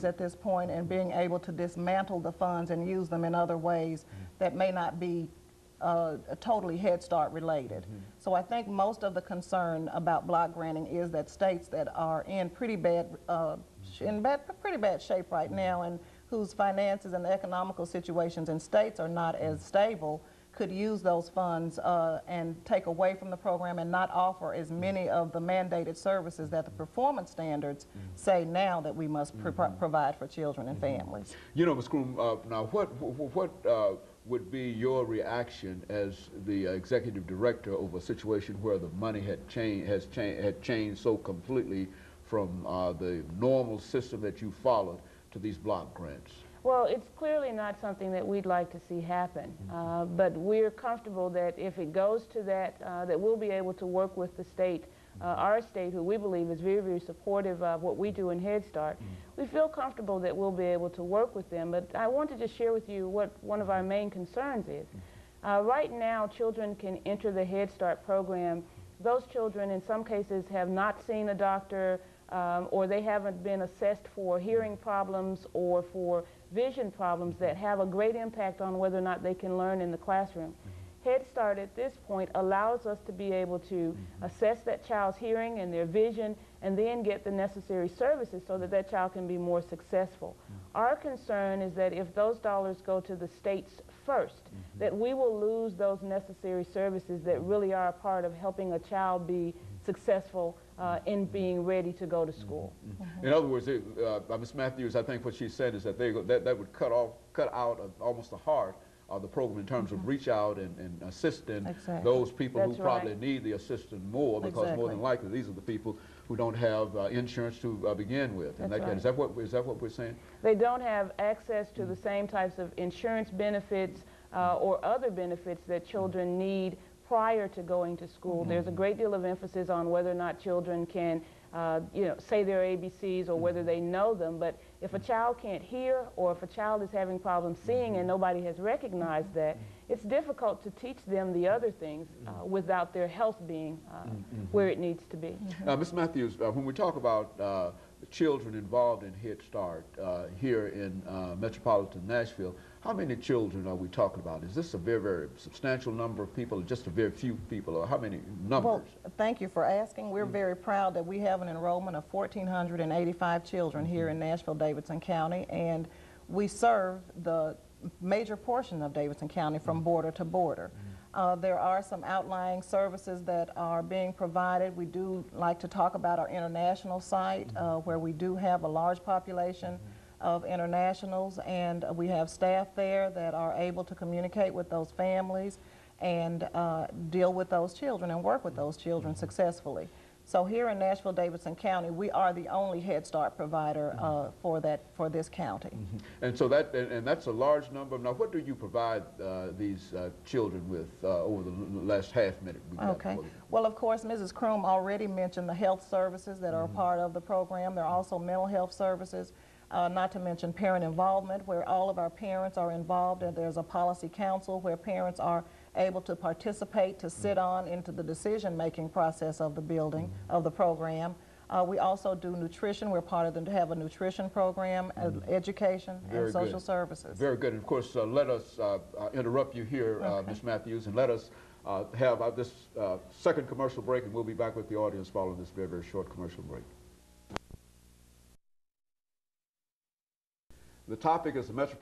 at this point and being able to dismantle the funds and use them in other ways that may not be totally Head Start related. So I think most of the concern about block granting is that states that are in pretty bad shape right now, and whose finances and economical situations in states are not as stable, could use those funds and take away from the program and not offer as many of the mandated services that the performance standards say now that we must provide for children and families. You know, Ms. Croom, now what would be your reaction as the executive director over a situation where the money had changed so completely from the normal system that you followed to these block grants? Well, it's clearly not something that we'd like to see happen, but we're comfortable that if it goes to that, that we'll be able to work with the state, our state, who we believe is very, very supportive of what we do in Head Start. We feel comfortable that we'll be able to work with them, but I want to just share with you what one of our main concerns is. Right now, children can enter the Head Start program. Those children, in some cases, have not seen a doctor, or they haven't been assessed for hearing problems or for vision problems that have a great impact on whether or not they can learn in the classroom. Head Start at this point allows us to be able to assess that child's hearing and their vision and then get the necessary services so that that child can be more successful. Our concern is that if those dollars go to the states first, that we will lose those necessary services that really are a part of helping a child be successful in being ready to go to school. In other words, Ms. Matthews, I think what she said is that that would cut out almost the heart of the program in terms of reach out and assisting those people who probably need the assistance more, because more than likely these are the people who don't have insurance to begin with. And is that what we're saying? They don't have access to the same types of insurance benefits or other benefits that children need prior to going to school. There's a great deal of emphasis on whether or not children can say their ABCs or whether they know them, but if a child can't hear or if a child is having problems seeing and nobody has recognized that, it's difficult to teach them the other things without their health being where it needs to be. Ms. Matthews, when we talk about children involved in Head Start here in metropolitan Nashville, how many children are we talking about? Is this a very, very substantial number of people, or just a very few people, or how many numbers? Well, thank you for asking. We're very proud that we have an enrollment of 1,485 children here in Nashville-Davidson County, and we serve the major portion of Davidson County from border to border. There are some outlying services that are being provided. We do like to talk about our international site, where we do have a large population of internationals, and we have staff there that are able to communicate with those families and deal with those children and work with those children successfully. So here in Nashville-Davidson County, we are the only Head Start provider for this county. And so that's a large number. Now, what do you provide these children with over the last half minute? Okay. Well, of course, Mrs. Croom already mentioned the health services that are a part of the program. There are also mental health services, not to mention parent involvement, where all of our parents are involved, and there's a policy council where parents are able to participate, to sit on into the decision-making process of the building, of the program. We also do nutrition. We're part of them to have a nutrition program, education, and social services. Very good. And of course, let us interrupt you here, Ms. Matthews, and let us have this second commercial break, and we'll be back with the audience following this very, very short commercial break. The topic is the Metro